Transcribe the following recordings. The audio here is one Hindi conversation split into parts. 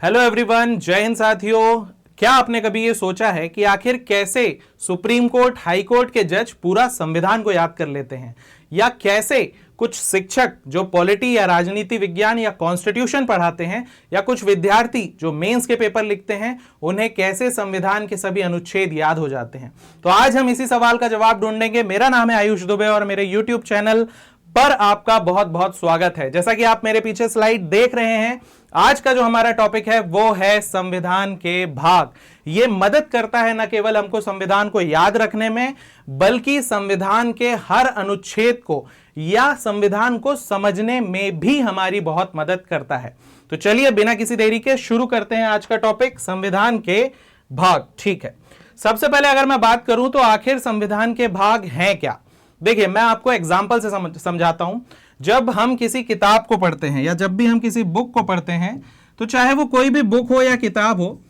हेलो एवरीवन, जय हिंद साथियों। क्या आपने कभी ये सोचा है कि आखिर कैसे सुप्रीम कोर्ट, हाई कोर्ट के जज पूरा संविधान को याद कर लेते हैं, या कैसे कुछ शिक्षक जो पॉलिटी या राजनीति विज्ञान या कॉन्स्टिट्यूशन पढ़ाते हैं, या कुछ विद्यार्थी जो मेंस के पेपर लिखते हैं, उन्हें कैसे संविधान के सभी अनुच्छेद याद हो जाते हैं। तो आज हम इसी सवाल का जवाब ढूंढेंगे। मेरा नाम है आयुष दुबे और मेरे यूट्यूब चैनल पर आपका बहुत बहुत स्वागत है। जैसा कि आप मेरे पीछे स्लाइड देख रहे हैं, आज का जो हमारा टॉपिक है वो है संविधान के भाग। ये मदद करता है न केवल हमको संविधान को याद रखने में, बल्कि संविधान के हर अनुच्छेद को या संविधान को समझने में भी हमारी बहुत मदद करता है। तो चलिए बिना किसी देरी के शुरू करते हैं आज का टॉपिक, संविधान के भाग। ठीक है, सबसे पहले अगर मैं बात करूं तो आखिर संविधान के भाग हैं क्या। देखिए, मैं आपको एग्जाम्पल से समझाता हूं। जब हम किसी किताब को पढ़ते हैं या जब भी हम किसी बुक को पढ़ते हैं, तो चाहे वो कोई भी बुक हो या किताब हो,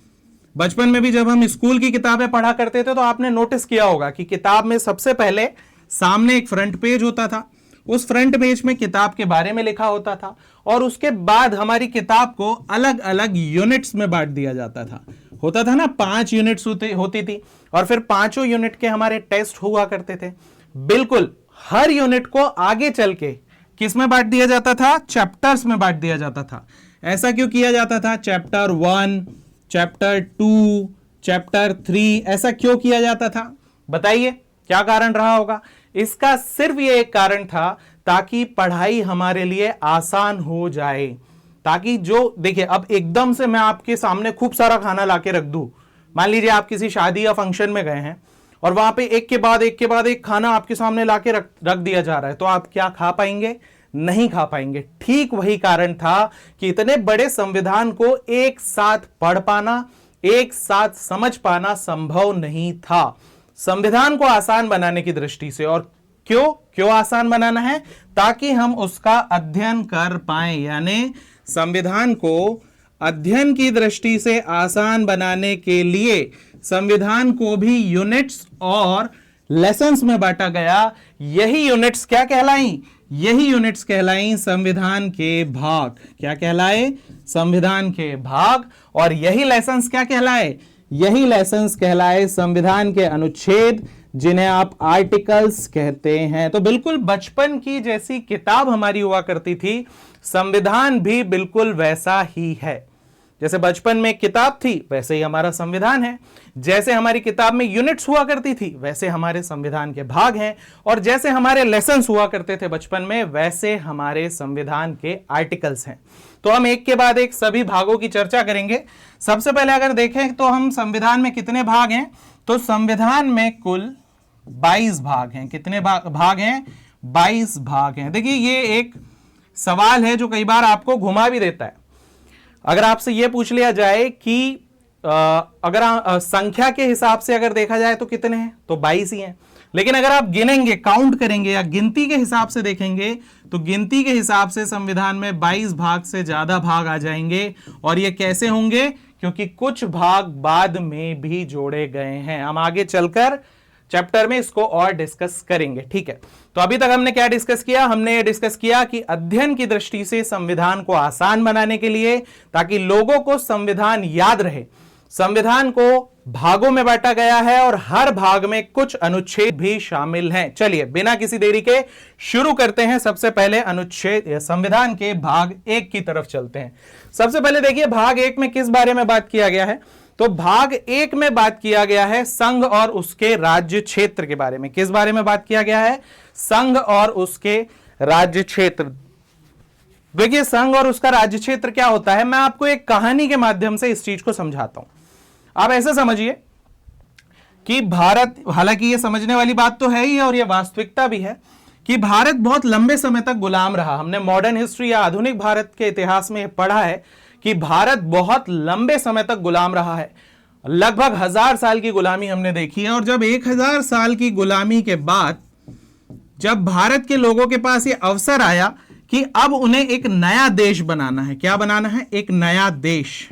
बचपन में भी जब हम स्कूल की किताबें पढ़ा करते थे तो आपने नोटिस किया होगा कि किताब में सबसे पहले सामने एक फ्रंट पेज होता था। उस फ्रंट पेज में किताब के बारे में लिखा होता था और उसके बाद हमारी किताब को अलग अलग यूनिट्स में बांट दिया जाता था। होता था ना, 5 यूनिट्स होती थी और फिर 5 यूनिट के हमारे टेस्ट हुआ करते थे। बिल्कुल हर यूनिट को आगे चल के किस में बांट दिया जाता था? चैप्टर्स में बांट दिया जाता था। ऐसा क्यों किया जाता था? चैप्टर 1, चैप्टर 2, चैप्टर 3, ऐसा क्यों किया जाता था? बताइए क्या कारण रहा होगा। इसका सिर्फ ये एक कारण था ताकि पढ़ाई हमारे लिए आसान हो जाए। ताकि जो देखिए, अब एकदम से मैं आपके सामने खूब सारा खाना लाके रख दूं, मान लीजिए आप किसी शादी या फंक्शन में गए हैं और वहां पे एक के बाद एक खाना आपके सामने लाके रख दिया जा रहा है, तो आप क्या खा पाएंगे? नहीं खा पाएंगे। ठीक वही कारण था कि इतने बड़े संविधान को एक साथ पढ़ पाना, एक साथ समझ पाना संभव नहीं था। संविधान को आसान बनाने की दृष्टि से, और क्यों आसान बनाना है? ताकि हम उसका अध्ययन कर पाए। यानी संविधान को अध्ययन की दृष्टि से आसान बनाने के लिए संविधान को भी यूनिट्स और लेसन्स में बांटा गया। यही यूनिट्स क्या कहलाई? यही यूनिट्स कहलाई संविधान के भाग। क्या कहलाए? संविधान के भाग। और यही लेसन्स क्या कहलाए? यही लेसन्स कहलाए संविधान के अनुच्छेद, जिन्हें आप आर्टिकल्स कहते हैं। तो बिल्कुल बचपन की जैसी किताब हमारी हुआ करती थी, संविधान भी बिल्कुल वैसा ही है। जैसे बचपन में किताब थी, वैसे ही हमारा संविधान है। जैसे हमारी किताब में यूनिट्स हुआ करती थी, वैसे हमारे संविधान के भाग हैं। और जैसे हमारे लेसन्स हुआ करते थे बचपन में, वैसे हमारे संविधान के आर्टिकल्स हैं। तो हम एक के बाद एक सभी भागों की चर्चा करेंगे। सबसे पहले अगर देखें तो हम संविधान में कितने भाग हैं, तो संविधान में कुल 22 भाग हैं। कितने भाग हैं? 22 भाग हैं। देखिए, ये एक सवाल है जो कई बार आपको घुमा भी देता है। अगर आपसे यह पूछ लिया जाए कि अगर संख्या के हिसाब से अगर देखा जाए तो कितने हैं, तो 22 ही हैं। लेकिन अगर आप गिनेंगे, काउंट करेंगे या गिनती के हिसाब से देखेंगे, तो गिनती के हिसाब से संविधान में 22 भाग से ज्यादा भाग आ जाएंगे। और ये कैसे होंगे? क्योंकि कुछ भाग बाद में भी जोड़े गए हैं। हम आगे चलकर चैप्टर में इसको और डिस्कस करेंगे। ठीक है, तो अभी तक हमने क्या डिस्कस किया? हमने ये डिस्कस किया कि अध्ययन की दृष्टि से संविधान को आसान बनाने के लिए, ताकि लोगों को संविधान याद रहे, संविधान को भागों में बांटा गया है और हर भाग में कुछ अनुच्छेद भी शामिल हैं। चलिए बिना किसी देरी के शुरू करते हैं। सबसे पहले अनुच्छेद संविधान के भाग 1 की तरफ चलते हैं। सबसे पहले देखिए, भाग 1 में किस बारे में बात किया गया है? तो भाग 1 में बात किया गया है संघ और उसके राज्य क्षेत्र के बारे में। किस बारे में बात किया गया है? संघ और उसके राज्य क्षेत्र। देखिए, संघ और उसका राज्य क्षेत्र क्या होता है, मैं आपको एक कहानी के माध्यम से इस चीज को समझाता हूं। आप ऐसे समझिए कि भारत, हालांकि ये समझने वाली बात तो है ही और ये वास्तविकता भी है कि भारत बहुत लंबे समय तक गुलाम रहा। हमने मॉडर्न हिस्ट्री या आधुनिक भारत के इतिहास में पढ़ा है कि भारत बहुत लंबे समय तक गुलाम रहा है। लगभग 1000 साल की गुलामी हमने देखी है। और जब 1000 साल की गुलामी के बाद जब भारत के लोगों के पास ये अवसर आया कि अब उन्हें एक नया देश बनाना है। क्या बनाना है? एक नया देश।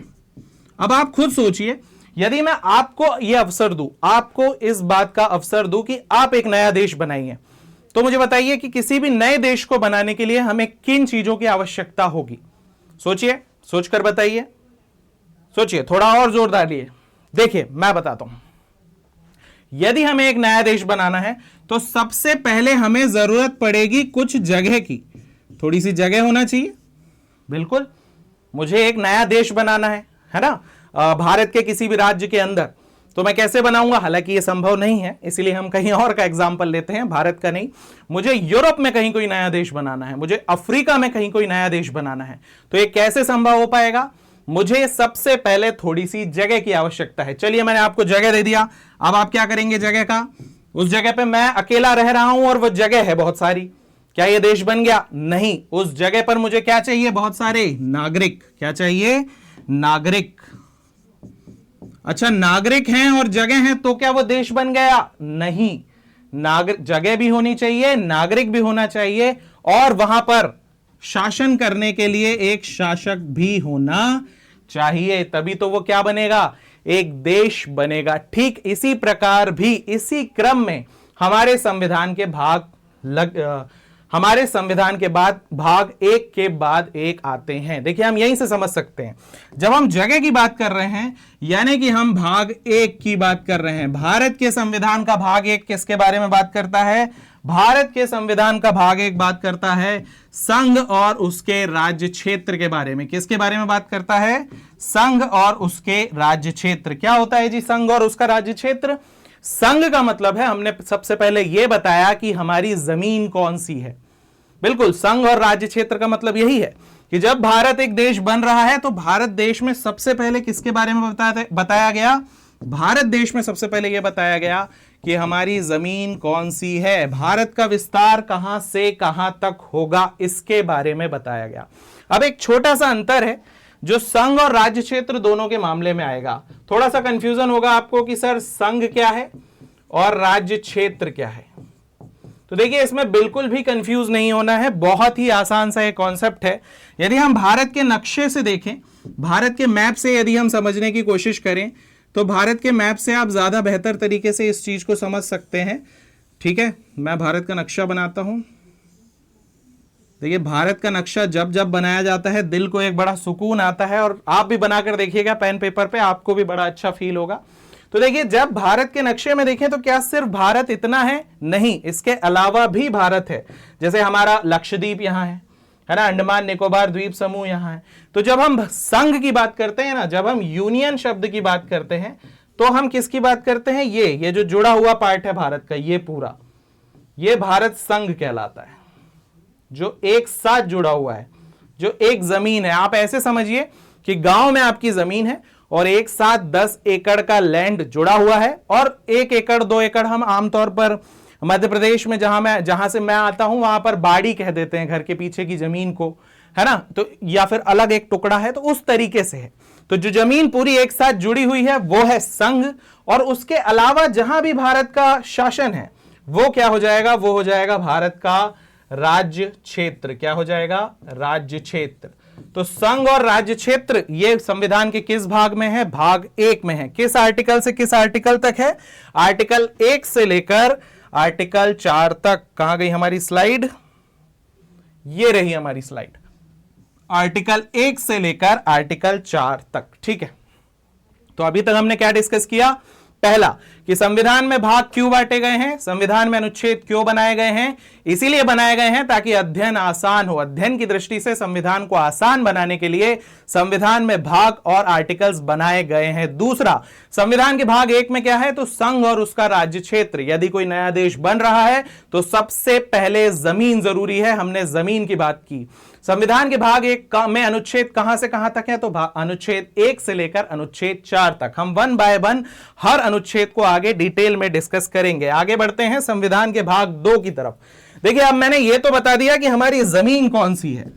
अब आप खुद सोचिए, यदि मैं आपको यह अवसर दूं, आपको इस बात का अवसर दूं कि आप एक नया देश बनाइए, तो मुझे बताइए कि किसी भी नए देश को बनाने के लिए हमें किन चीजों की आवश्यकता होगी? सोचिए, सोचकर बताइए। सोचिए, थोड़ा और जोर डालिए। देखिए मैं बताता हूं, यदि हमें एक नया देश बनाना है तो सबसे पहले हमें जरूरत पड़ेगी कुछ जगह की। थोड़ी सी जगह होना चाहिए। बिल्कुल, मुझे एक नया देश बनाना है ना, भारत के किसी भी राज्य के अंदर, तो मैं कैसे बनाऊंगा? हालांकि ये संभव नहीं है, इसलिए हम कहीं और का एग्जाम्पल लेते हैं, भारत का नहीं। मुझे यूरोप में कहीं कोई नया देश बनाना है, मुझे अफ्रीका में कहीं कोई नया देश बनाना है, तो ये कैसे संभव हो पाएगा? मुझे सबसे पहले थोड़ी सी जगह की आवश्यकता है। चलिए, मैंने आपको जगह दे दिया, अब आप क्या करेंगे जगह का? उस जगह पे मैं अकेला रह रहा हूं और वो जगह है बहुत सारी, क्या ये देश बन गया? नहीं। उस जगह पर मुझे क्या चाहिए? बहुत सारे नागरिक। क्या चाहिए? नागरिक। अच्छा, नागरिक हैं और जगह है, तो क्या वो देश बन गया? नहीं। जगह भी होनी चाहिए, नागरिक भी होना चाहिए, और वहां पर शासन करने के लिए एक शासक भी होना चाहिए, तभी तो वो क्या बनेगा? एक देश बनेगा। ठीक इसी प्रकार भी, इसी क्रम में हमारे संविधान के हमारे संविधान के बाद भाग एक के बाद एक आते हैं। देखिए, हम यहीं से समझ सकते हैं, जब हम जगह की बात कर रहे हैं, यानी कि हम भाग एक की बात कर रहे हैं। भारत के संविधान का भाग एक किसके बारे में बात करता है? भारत के संविधान का भाग एक बात करता है संघ और उसके राज्य क्षेत्र के बारे में। किसके बारे में बात करता है? संघ और उसके राज्य क्षेत्र। क्या होता है जी संघ और उसका राज्य क्षेत्र? संघ का मतलब है, हमने सबसे पहले यह बताया कि हमारी जमीन कौन सी है। बिल्कुल, संघ और राज्य क्षेत्र का मतलब यही है कि जब भारत एक देश बन रहा है तो भारत देश में सबसे पहले किसके बारे में बताया गया? भारत देश में सबसे पहले यह बताया गया कि हमारी जमीन कौन सी है, भारत का विस्तार कहां से कहां तक होगा, इसके बारे में बताया गया। अब एक छोटा सा अंतर है जो संघ और राज्य क्षेत्र दोनों के मामले में आएगा। थोड़ा सा कंफ्यूजन होगा आपको कि सर संघ क्या है और राज्य क्षेत्र क्या है। तो देखिए, इसमें बिल्कुल भी कंफ्यूज नहीं होना है, बहुत ही आसान सा एक कॉन्सेप्ट है। यदि हम भारत के नक्शे से देखें, भारत के मैप से यदि हम समझने की कोशिश करें, तो भारत के मैप से आप ज्यादा बेहतर तरीके से इस चीज को समझ सकते हैं। ठीक है, मैं भारत का नक्शा बनाता हूं। देखिए, भारत का नक्शा जब जब बनाया जाता है दिल को एक बड़ा सुकून आता है, और आप भी बनाकर देखिएगा पेन पेपर पे, आपको भी बड़ा अच्छा फील होगा। तो देखिए, जब भारत के नक्शे में देखें तो क्या सिर्फ भारत इतना है? नहीं, इसके अलावा भी भारत है। जैसे हमारा लक्षद्वीप यहाँ है ना, अंडमान निकोबार द्वीप समूह यहाँ है। तो जब हम संघ की बात करते हैं ना, जब हम यूनियन शब्द की बात करते हैं, तो हम किसकी बात करते हैं? ये जो जुड़ा हुआ पार्ट है भारत का, ये पूरा, ये भारत संघ कहलाता है, जो एक साथ जुड़ा हुआ है, जो एक जमीन है। आप ऐसे समझिए कि गांव में आपकी जमीन है और एक साथ 10 एकड़ का लैंड जुड़ा हुआ है, और 1 एकड़ 2 एकड़ हम आमतौर पर मध्य प्रदेश में जहां से मैं आता हूं वहां पर बाड़ी कह देते हैं घर के पीछे की जमीन को, है ना, तो या फिर अलग एक टुकड़ा है, तो उस तरीके से है। तो जो जमीन पूरी एक साथ जुड़ी हुई है वो है संघ, और उसके अलावा जहां भी भारत का शासन है वो क्या हो जाएगा? वो हो जाएगा भारत का राज्य क्षेत्र। क्या हो जाएगा? राज्य क्षेत्र। तो संघ और राज्य क्षेत्र ये संविधान के किस भाग में है? भाग एक में है। किस आर्टिकल से किस आर्टिकल तक है? आर्टिकल 1 से लेकर आर्टिकल 4 तक। कहां गई हमारी स्लाइड? ये रही हमारी स्लाइड। आर्टिकल 1 से लेकर आर्टिकल 4 तक। ठीक है, तो अभी तक हमने क्या डिस्कस किया? पहला, कि संविधान में भाग क्यों बांटे गए हैं, संविधान में अनुच्छेद क्यों बनाए गए हैं? इसीलिए बनाए गए हैं ताकि अध्ययन आसान हो। अध्ययन की दृष्टि से संविधान को आसान बनाने के लिए संविधान में भाग और आर्टिकल्स बनाए गए हैं। दूसरा, संविधान के भाग 1 में क्या है? तो संघ और उसका राज्य क्षेत्र। यदि कोई नया देश बन रहा है तो सबसे पहले जमीन जरूरी है, हमने जमीन की बात की। संविधान के भाग 1 में अनुच्छेद कहां से कहां तक है? तो अनुच्छेद 1 से लेकर अनुच्छेद 4 तक। हम 1 बाय 1 हर अनुच्छेद को आगे डिटेल में डिस्कस करेंगे। आगे बढ़ते हैं संविधान के भाग 2 की तरफ। देखिए, अब मैंने ये तो बता दिया कि हमारी जमीन कौन सी है,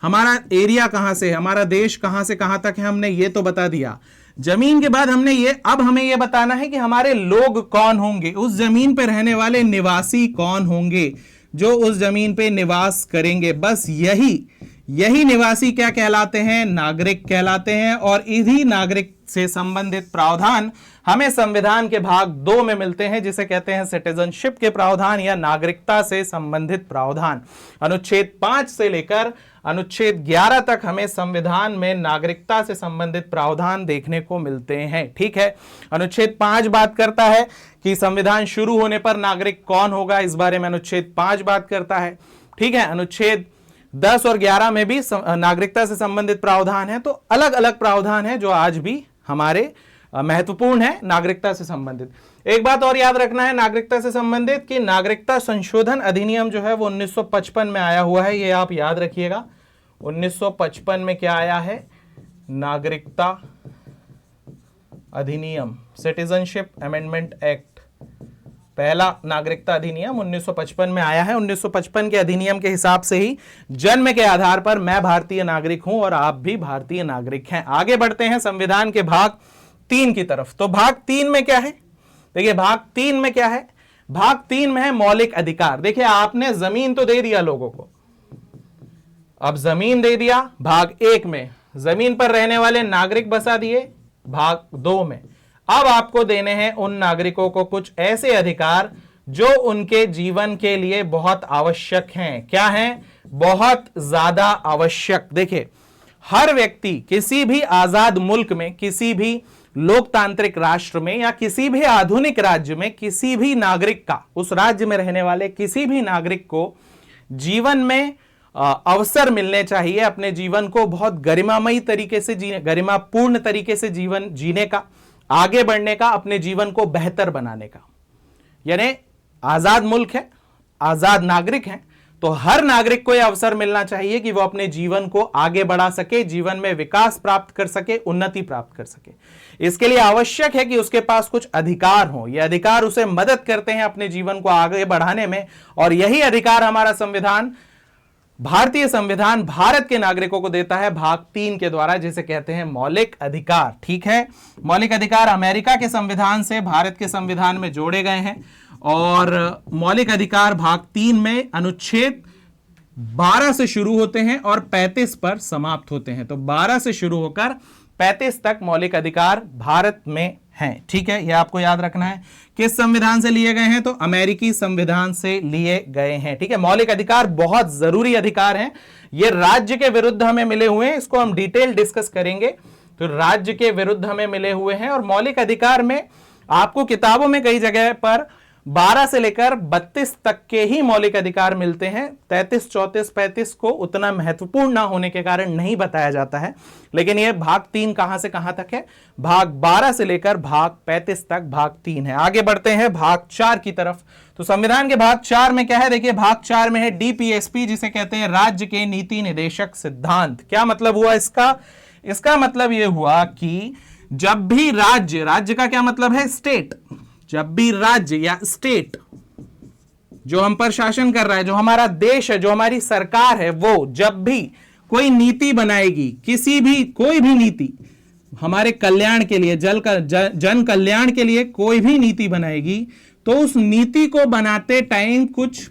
हमारा एरिया कहां से है, हमारा देश कहां से कहां तक है, हमने ये तो बता दिया। जमीन के बाद अब हमें यह बताना है कि हमारे लोग कौन होंगे, उस जमीन पर रहने वाले निवासी कौन होंगे जो उस जमीन पे निवास करेंगे। बस यही निवासी क्या कहलाते हैं? नागरिक कहलाते हैं। और इन्हीं नागरिक से संबंधित प्रावधान हमें संविधान के भाग 2 में मिलते हैं, जिसे कहते हैं सिटीजनशिप के प्रावधान या नागरिकता से संबंधित प्रावधान। अनुच्छेद 5 से लेकर अनुच्छेद 11 तक हमें संविधान में नागरिकता से संबंधित प्रावधान देखने को मिलते हैं। ठीक है, अनुच्छेद 5 बात करता है कि संविधान शुरू होने पर नागरिक कौन होगा, इस बारे में अनुच्छेद 5 बात करता है। ठीक है, अनुच्छेद 10 और 11 में भी नागरिकता से संबंधित प्रावधान है। तो अलग अलग प्रावधान है जो आज भी हमारे महत्वपूर्ण है नागरिकता से संबंधित। एक बात और याद रखना है नागरिकता से संबंधित कि नागरिकता संशोधन अधिनियम जो है वो 1955 में आया हुआ है, ये आप याद रखिएगा। 1955 में क्या आया है, नागरिकता अधिनियम, सिटीजनशिप अमेंडमेंट एक्ट, पहला नागरिकता अधिनियम 1955 में आया है। 1955 के अधिनियम के हिसाब से ही जन्म के आधार पर मैं भारतीय नागरिक हूं और आप भी भारतीय नागरिक हैं। आगे बढ़ते हैं संविधान के भाग 3 की तरफ। तो भाग 3 में क्या है, देखिए भाग 3 में क्या है, भाग 3 में है मौलिक अधिकार। देखिए आपने जमीन तो दे दिया लोगों को, अब जमीन दे दिया भाग 1 में, जमीन पर रहने वाले नागरिक बसा दिए भाग 2 में। अब आपको देने हैं उन नागरिकों को कुछ ऐसे अधिकार जो उनके जीवन के लिए बहुत आवश्यक हैं। क्या हैं, बहुत ज्यादा आवश्यक। देखिए हर व्यक्ति किसी भी आजाद मुल्क में, किसी भी लोकतांत्रिक राष्ट्र में या किसी भी आधुनिक राज्य में किसी भी नागरिक का, उस राज्य में रहने वाले किसी भी नागरिक को जीवन में अवसर मिलने चाहिए अपने जीवन को बहुत गरिमामयी तरीके से जीने, गरिमापूर्ण तरीके से जीवन जीने का, आगे बढ़ने का, अपने जीवन को बेहतर बनाने का। यानी आजाद मुल्क है, आजाद नागरिक है, तो हर नागरिक को यह अवसर मिलना चाहिए कि वो अपने जीवन को आगे बढ़ा सके, जीवन में विकास प्राप्त कर सके, उन्नति प्राप्त कर सके। इसके लिए आवश्यक है कि उसके पास कुछ अधिकार हो। ये अधिकार उसे मदद करते हैं अपने जीवन को आगे बढ़ाने में, और यही अधिकार हमारा संविधान, भारतीय संविधान भारत के नागरिकों को देता है भाग 3 के द्वारा, जिसे कहते हैं मौलिक अधिकार। ठीक है, मौलिक अधिकार अमेरिका के संविधान से भारत के संविधान में जोड़े गए हैं, और मौलिक अधिकार भाग 3 में अनुच्छेद 12 से शुरू होते हैं और 35 पर समाप्त होते हैं। तो 12 से शुरू होकर 35 तक मौलिक अधिकार भारत में हैं। ठीक है, यह आपको याद रखना है। किस संविधान से लिए गए हैं, तो अमेरिकी संविधान से लिए गए हैं। ठीक है, मौलिक अधिकार बहुत जरूरी अधिकार हैं। ये राज्य के विरुद्ध हमें मिले हुए हैं, इसको हम डिटेल डिस्कस करेंगे। तो राज्य के विरुद्ध हमें मिले हुए हैं, और मौलिक अधिकार में आपको किताबों में कई जगह पर 12 से लेकर 32 तक के ही मौलिक अधिकार मिलते हैं। 33, 34, 35 को उतना महत्वपूर्ण ना होने के कारण नहीं बताया जाता है, लेकिन यह भाग 3 कहां से कहां तक है, भाग 12 से लेकर भाग 35 तक भाग 3 है। आगे बढ़ते हैं भाग 4 की तरफ। तो संविधान के भाग 4 में क्या है, देखिए भाग 4 में है डीपीएसपी, जिसे कहते हैं राज्य के नीति निदेशक सिद्धांत। क्या मतलब हुआ इसका, इसका मतलब यह हुआ कि जब भी राज्य का क्या मतलब है, स्टेट, जब भी राज्य या स्टेट जो हम पर शासन कर रहा है, जो हमारा देश है, जो हमारी सरकार है, वो जब भी कोई नीति बनाएगी, कोई भी नीति हमारे कल्याण के लिए, जन कल्याण के लिए कोई भी नीति बनाएगी, तो उस नीति को बनाते टाइम कुछ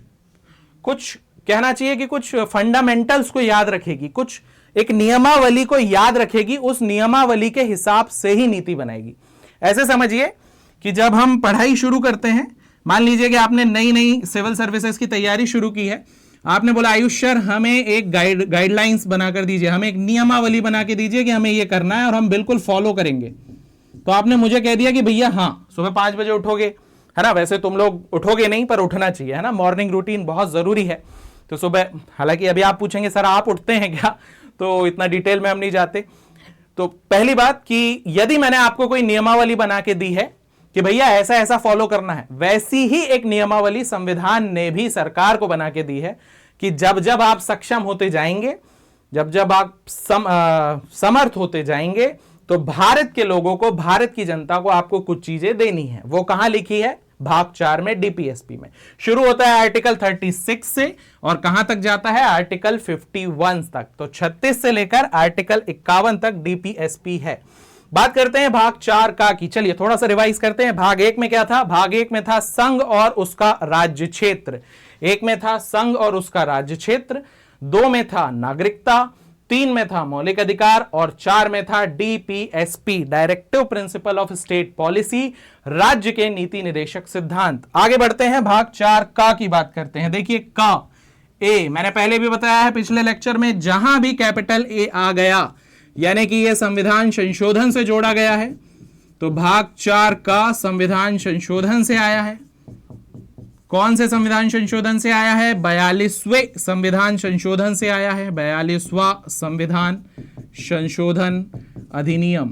कहना चाहिए कि कुछ फंडामेंटल्स को याद रखेगी, कुछ एक नियमावली को याद रखेगी, उस नियमावली के हिसाब से ही नीति बनाएगी। ऐसे समझिए कि जब हम पढ़ाई शुरू करते हैं, मान लीजिए कि आपने नई सिविल सर्विसेज की तैयारी शुरू की है, आपने बोला आयुष सर हमें एक गाइडलाइंस बनाकर दीजिए, हमें एक नियमावली बना के दीजिए कि हमें ये करना है और हम बिल्कुल फॉलो करेंगे। तो आपने मुझे कह दिया कि भैया हाँ सुबह 5 बजे उठोगे, है ना, वैसे तुम लोग उठोगे नहीं पर उठना चाहिए, है ना, मॉर्निंग रूटीन बहुत जरूरी है। तो सुबह, हालांकि अभी आप पूछेंगे सर आप उठते हैं क्या, तो इतना डिटेल में हम नहीं जाते। तो पहली बात कि यदि मैंने आपको कोई नियमावली बना के दी है कि भैया ऐसा ऐसा फॉलो करना है, वैसी ही एक नियमावली संविधान ने भी सरकार को बना के दी है कि जब जब आप सक्षम होते जाएंगे, जब जब आप समर्थ होते जाएंगे, तो भारत के लोगों को, भारत की जनता को आपको कुछ चीजें देनी है। वो कहां लिखी है, भाग 4 में डीपीएसपी में। शुरू होता है आर्टिकल 36 से और कहां तक जाता है, आर्टिकल 51 तक। तो 36 से लेकर आर्टिकल 51 तक डीपीएसपी है। बात करते हैं भाग 4 का की, चलिए थोड़ा सा रिवाइज करते हैं। भाग 1 में क्या था, भाग 1 में था संघ और उसका राज्य क्षेत्र, 1 में था संघ और उसका राज्य क्षेत्र, 2 में था नागरिकता, 3 में था मौलिक अधिकार, और 4 में था DPSP, directive principle of state policy, राज्य के नीति निदेशक सिद्धांत। आगे बढ़ते हैं, भाग 4 का की बात करते हैं। देखिए का ए। मैंने पहले भी बताया है पिछले लेक्चर में, जहां भी कैपिटल ए आ गया यानी कि यह संविधान संशोधन से जोड़ा गया है, तो भाग 4 का संविधान संशोधन से आया है। कौन से संविधान संशोधन से आया है? 42वें संविधान संशोधन से आया है। 42वां संविधान संशोधन अधिनियम,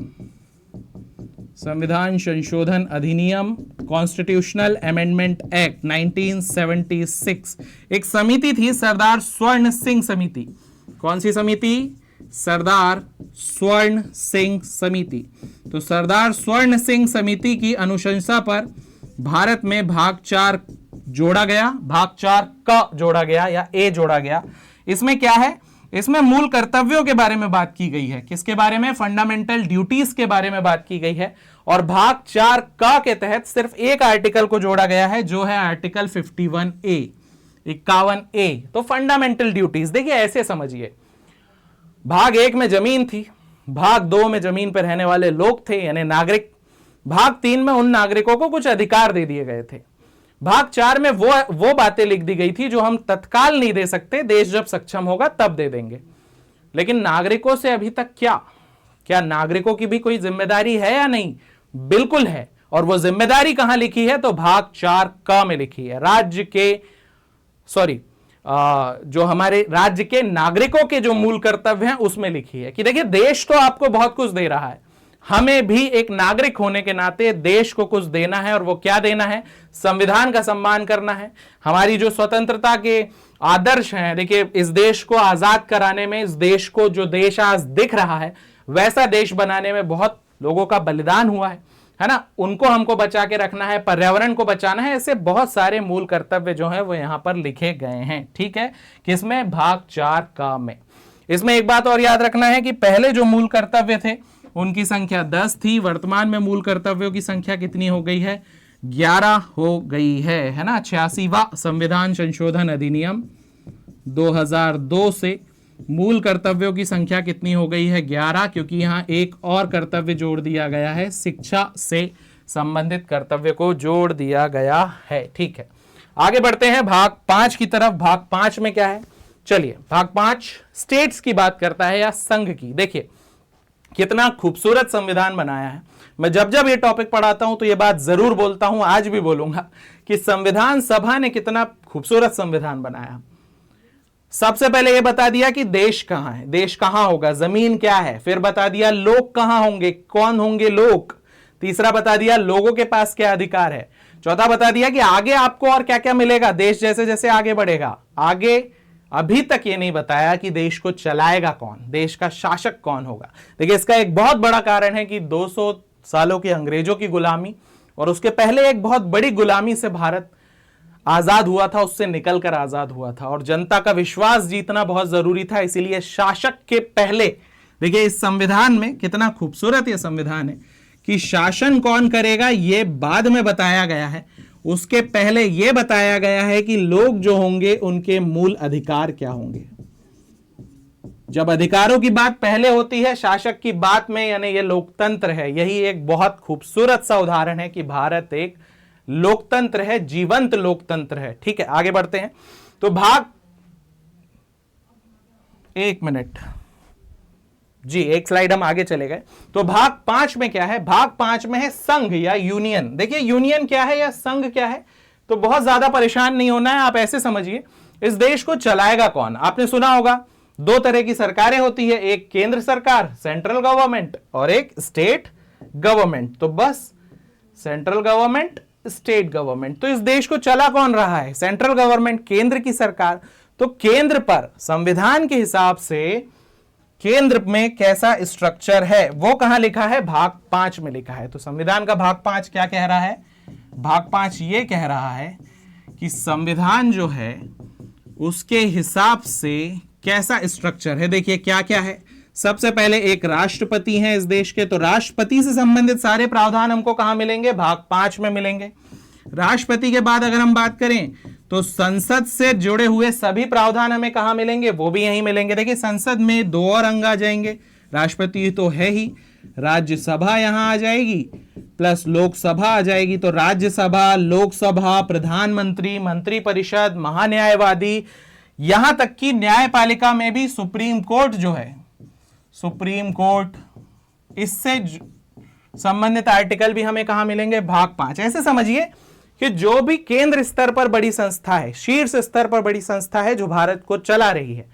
संविधान संशोधन अधिनियम, कॉन्स्टिट्यूशनल अमेंडमेंट एक्ट 1976। एक समिति थी सरदार स्वर्ण सिंह समिति। कौन सी समिति? सरदार स्वर्ण सिंह समिति। तो सरदार स्वर्ण सिंह समिति की अनुशंसा पर भारत में भाग 4 जोड़ा गया, भाग 4 का जोड़ा गया या ए जोड़ा गया। इसमें क्या है? इसमें मूल कर्तव्यों के बारे में बात की गई है। किसके बारे में? फंडामेंटल ड्यूटीज के बारे में बात की गई है। और भाग 4 का के तहत सिर्फ एक आर्टिकल को जोड़ा गया है, जो है आर्टिकल 51A, 51A। तो फंडामेंटल ड्यूटीज देखिए ऐसे समझिए, भाग 1 में जमीन थी, भाग 2 में जमीन पर रहने वाले लोग थे यानी नागरिक, भाग 3 में उन नागरिकों को कुछ अधिकार दे दिए गए थे, भाग 4 में वो बातें लिख दी गई थी जो हम तत्काल नहीं दे सकते, देश जब सक्षम होगा तब दे देंगे। लेकिन नागरिकों से अभी तक क्या नागरिकों की भी कोई जिम्मेदारी है या नहीं? बिल्कुल है। और वो जिम्मेदारी कहां लिखी है? तो भाग 4 का में लिखी है। जो हमारे राज्य के नागरिकों के जो मूल कर्तव्य हैं उसमें लिखी है कि देखिए देश तो आपको बहुत कुछ दे रहा है, हमें भी एक नागरिक होने के नाते देश को कुछ देना है। और वो क्या देना है? संविधान का सम्मान करना है। हमारी जो स्वतंत्रता के आदर्श हैं, देखिए इस देश को आजाद कराने में, इस देश को जो देश आज दिख रहा है वैसा देश बनाने में बहुत लोगों का बलिदान हुआ है ना, उनको हमको बचा के रखना है, पर्यावरण को बचाना है। ऐसे बहुत सारे मूल कर्तव्य जो है वो यहां पर लिखे गए हैं। ठीक है, किसमें? भाग 4 का में। इसमें एक बात और याद रखना है कि पहले जो मूल कर्तव्य थे उनकी संख्या 10 थी, वर्तमान में मूल कर्तव्यों की संख्या कितनी हो गई है? 11 हो गई है ना। 86वां संविधान संशोधन अधिनियम 2002 से मूल कर्तव्यों की संख्या कितनी हो गई है? 11, क्योंकि यहां एक और कर्तव्य जोड़ दिया गया है, शिक्षा से संबंधित कर्तव्य को जोड़ दिया गया है। ठीक है, आगे बढ़ते हैं भाग 5 की तरफ। भाग 5 में क्या है? चलिए, भाग 5 स्टेट्स की बात करता है या संघ की। देखिए कितना खूबसूरत संविधान बनाया है। मैं जब जब ये टॉपिक पढ़ाता हूं तो ये बात जरूर बोलता हूं, आज भी बोलूंगा कि संविधान सभा ने कितना खूबसूरत संविधान बनाया। सबसे पहले ये बता दिया कि देश कहां है, देश कहां होगा, जमीन क्या है, फिर बता दिया लोग कहां होंगे, कौन होंगे लोग, तीसरा बता दिया लोगों के पास क्या अधिकार है, चौथा बता दिया कि आगे आपको और क्या क्या मिलेगा देश जैसे जैसे आगे बढ़ेगा। आगे अभी तक ये नहीं बताया कि देश को चलाएगा कौन, देश का शासक कौन होगा। देखिए इसका एक बहुत बड़ा कारण है कि 200 सालों की अंग्रेजों की गुलामी और उसके पहले एक बहुत बड़ी गुलामी से भारत आजाद हुआ था, उससे निकलकर आजाद हुआ था और जनता का विश्वास जीतना बहुत जरूरी था। इसीलिए शासक के पहले, देखिए इस संविधान में कितना खूबसूरत यह संविधान है कि शासन कौन करेगा ये बाद में बताया गया है, उसके पहले यह बताया गया है कि लोग जो होंगे उनके मूल अधिकार क्या होंगे। जब अधिकारों की बात पहले होती है शासक की बात में, यानी ये लोकतंत्र है। यही एक बहुत खूबसूरत सा उदाहरण है कि भारत एक लोकतंत्र है, जीवंत लोकतंत्र है। ठीक है, आगे बढ़ते हैं। तो भाग, एक मिनट जी, एक स्लाइड हम आगे चले गए। तो भाग 5 में क्या है? भाग 5 में है संघ या यूनियन। देखिए यूनियन क्या है या संघ क्या है, तो बहुत ज्यादा परेशान नहीं होना है। आप ऐसे समझिए, इस देश को चलाएगा कौन? आपने सुना होगा दो तरह की सरकारें होती है, एक केंद्र सरकार सेंट्रल गवर्नमेंट और एक स्टेट गवर्नमेंट। तो बस सेंट्रल गवर्नमेंट, स्टेट गवर्नमेंट। तो इस देश को चला कौन रहा है? सेंट्रल गवर्नमेंट, केंद्र की सरकार। तो केंद्र पर संविधान के हिसाब से केंद्र में कैसा स्ट्रक्चर है वो कहां लिखा है? भाग 5 में लिखा है। तो संविधान का भाग 5 क्या कह रहा है? भाग 5 ये कह रहा है कि संविधान जो है उसके हिसाब से कैसा स्ट्रक्चर है। देखिए क्या क्या है। सबसे पहले एक राष्ट्रपति है इस देश के, तो राष्ट्रपति से संबंधित सारे प्रावधान हमको कहां मिलेंगे? भाग 5 में मिलेंगे। राष्ट्रपति के बाद अगर हम बात करें तो संसद से जुड़े हुए सभी प्रावधान हमें कहां मिलेंगे? वो भी यहीं मिलेंगे। देखिए संसद में दो और अंग आ जाएंगे, राष्ट्रपति तो है ही, राज्यसभा यहां आ जाएगी प्लस लोकसभा आ जाएगी। तो राज्यसभा, लोकसभा, प्रधानमंत्री, मंत्रिपरिषद, महान्यायवादी, यहां तक कि न्यायपालिका में भी सुप्रीम कोर्ट जो है, सुप्रीम कोर्ट, इससे संबंधित आर्टिकल भी हमें कहां मिलेंगे, भाग 5। ऐसे समझिए कि जो भी केंद्र स्तर पर बड़ी संस्था है, शीर्ष स्तर पर बड़ी संस्था है जो भारत को चला रही है,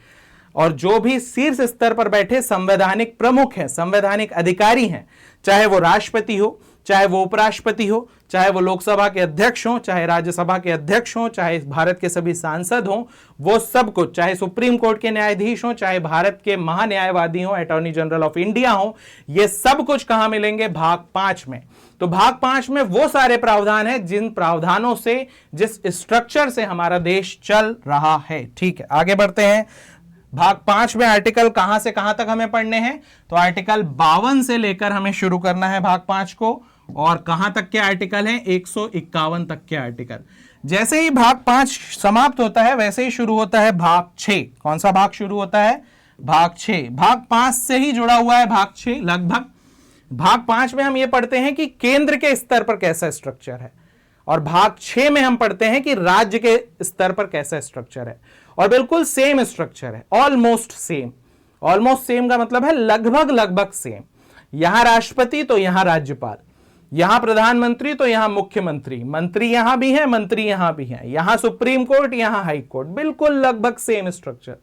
और जो भी शीर्ष स्तर पर बैठे संवैधानिक प्रमुख हैं, संवैधानिक अधिकारी हैं, चाहे वो राष्ट्रपति हो, चाहे वो उपराष्ट्रपति हो, चाहे वो लोकसभा के अध्यक्ष हो, चाहे राज्यसभा के अध्यक्ष हो, चाहे भारत के सभी सांसद हों, वो सब कुछ, चाहे सुप्रीम कोर्ट के न्यायाधीश हों, चाहे भारत के महान्यायवादी हों, अटॉर्नी जनरल ऑफ इंडिया हो, ये सब कुछ कहां मिलेंगे, भाग 5 में। तो भाग 5 में वो सारे प्रावधान हैं जिन प्रावधानों से, जिस स्ट्रक्चर से हमारा देश चल रहा है। ठीक है, आगे बढ़ते हैं। भाग 5 में आर्टिकल कहां से कहां तक हमें पढ़ने हैं, तो आर्टिकल 52 से लेकर हमें शुरू करना है भाग 5 को, और कहां तक के आर्टिकल हैं, 151 तक के आर्टिकल। जैसे ही भाग 5 समाप्त होता है वैसे ही शुरू होता है भाग 6। कौन सा भाग शुरू होता है, भाग 6। भाग 5 से ही जुड़ा हुआ है भाग 6 लगभग। भाग 5 में हम ये पढ़ते हैं कि केंद्र के स्तर पर कैसा स्ट्रक्चर है, और भाग 6 में हम पढ़ते हैं कि राज्य के स्तर पर कैसा स्ट्रक्चर है, और बिल्कुल सेम स्ट्रक्चर है, ऑलमोस्ट सेम। ऑलमोस्ट सेम का मतलब है लगभग लगभग सेम। यहां राष्ट्रपति तो यहां राज्यपाल, यहां प्रधानमंत्री तो यहां मुख्यमंत्री, मंत्री यहां भी हैं, मंत्री यहां भी हैं, यहां सुप्रीम कोर्ट, यहां हाई कोर्ट, बिल्कुल लगभग सेम स्ट्रक्चर।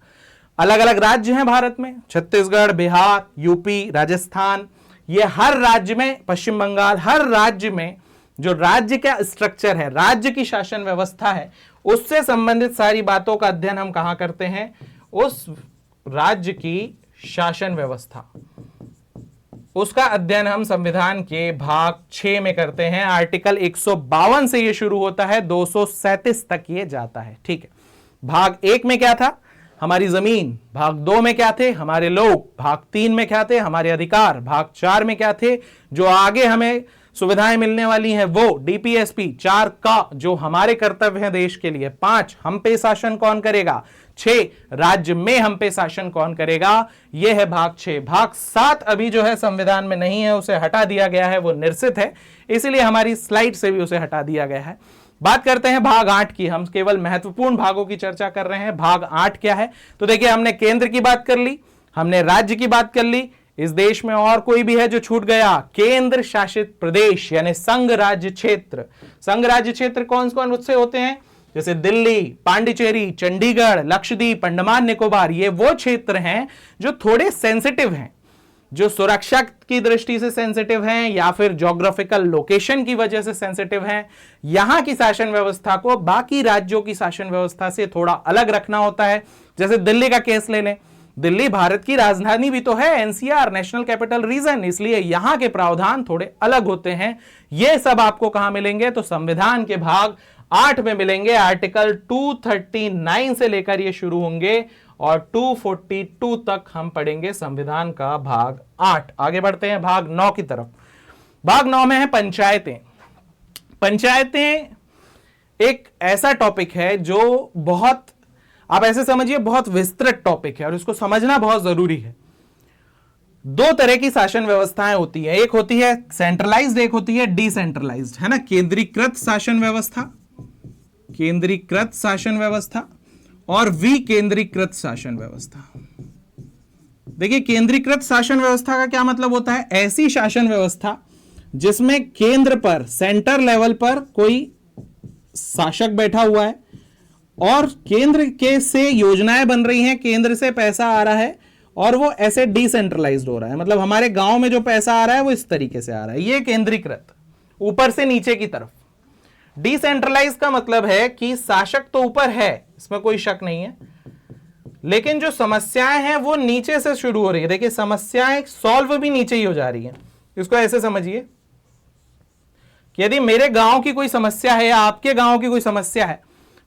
अलग अलग राज्य हैं भारत में, छत्तीसगढ़, बिहार, यूपी, राजस्थान, ये हर राज्य में, पश्चिम बंगाल, हर राज्य में जो राज्य का स्ट्रक्चर है, राज्य की शासन व्यवस्था है, उससे संबंधित सारी बातों का अध्ययन हम कहां करते हैं, उस राज्य की शासन व्यवस्था, उसका अध्ययन हम संविधान के भाग 6 में करते हैं। आर्टिकल 152 से ये शुरू होता है, 237 तक ये जाता है। ठीक है, भाग 1 में क्या था, हमारी जमीन। भाग 2 में क्या थे, हमारे लोग। भाग 3 में क्या थे, हमारे अधिकार। भाग 4 में क्या थे, जो आगे हमें सुविधाएं मिलने वाली हैं वो, डीपीएसपी। 4 का जो हमारे कर्तव्य हैं देश के लिए। 5 हम पे शासन कौन करेगा। 6 राज्य में हम पे शासन कौन करेगा, यह है भाग 6। भाग 7 अभी जो है संविधान में नहीं है, उसे हटा दिया गया है, वो निर्सित है, इसीलिए हमारी स्लाइड से भी उसे हटा दिया गया है। बात करते हैं भाग 8 की। हम केवल महत्वपूर्ण भागों की चर्चा कर रहे हैं। भाग 8 क्या है, तो देखिए हमने केंद्र की बात कर ली, हमने राज्य की बात कर ली। इस देश में और कोई भी है जो छूट गया, केंद्र शासित प्रदेश यानी संघ राज्य क्षेत्र। संघ राज्य क्षेत्र कौन कौन से होते हैं, जैसे दिल्ली, पांडिचेरी, चंडीगढ़, लक्षद्वीप, अंडमान निकोबार। ये वो क्षेत्र हैं जो थोड़े सेंसिटिव हैं, जो सुरक्षा की दृष्टि से सेंसिटिव हैं, या फिर ज्योग्राफिकल लोकेशन की वजह से सेंसिटिव हैं। यहां की शासन व्यवस्था को बाकी राज्यों की शासन व्यवस्था से थोड़ा अलग रखना होता है। जैसे दिल्ली का केस ले लें, दिल्ली भारत की राजधानी भी तो है, एनसीआर, नेशनल कैपिटल रीजन, इसलिए यहां के प्रावधान थोड़े अलग होते हैं। ये सब आपको कहां मिलेंगे, तो संविधान के भाग 8 में मिलेंगे। आर्टिकल 239 से लेकर ये शुरू होंगे, और 242 तक हम पढ़ेंगे संविधान का भाग 8। आगे बढ़ते हैं भाग 9 की तरफ। भाग 9 में है पंचायतें। पंचायतें एक ऐसा टॉपिक है जो बहुत, आप ऐसे समझिए, बहुत विस्तृत टॉपिक है, और इसको समझना बहुत जरूरी है। 2 तरह की शासन व्यवस्थाएं होती है, एक होती है सेंट्रलाइज्ड, एक होती है डिसेंट्रलाइज्ड, है ना। केंद्रीकृत शासन व्यवस्था, केंद्रीकृत शासन व्यवस्था, और विकेंद्रीकृत शासन व्यवस्था। देखिए केंद्रीकृत शासन व्यवस्था का क्या मतलब होता है, ऐसी शासन व्यवस्था जिसमें केंद्र पर, सेंटर लेवल पर कोई शासक बैठा हुआ है, और केंद्र के से योजनाएं बन रही हैं, केंद्र से पैसा आ रहा है, और वो ऐसे डिसेंट्रलाइज्ड हो रहा है। मतलब हमारे गांव में जो पैसा आ रहा है वो इस तरीके से आ रहा है, ये केंद्रीकृत, ऊपर से नीचे की तरफ। डिसेंट्रलाइज का मतलब है कि शासक तो ऊपर है, इसमें कोई शक नहीं है, लेकिन जो समस्याएं हैं वो नीचे से शुरू हो रही है। देखिए समस्याएं सॉल्व भी नीचे ही हो जा रही हैं। इसको ऐसे समझिए कि यदि मेरे गांव की कोई समस्या है या आपके गांव की कोई समस्या है,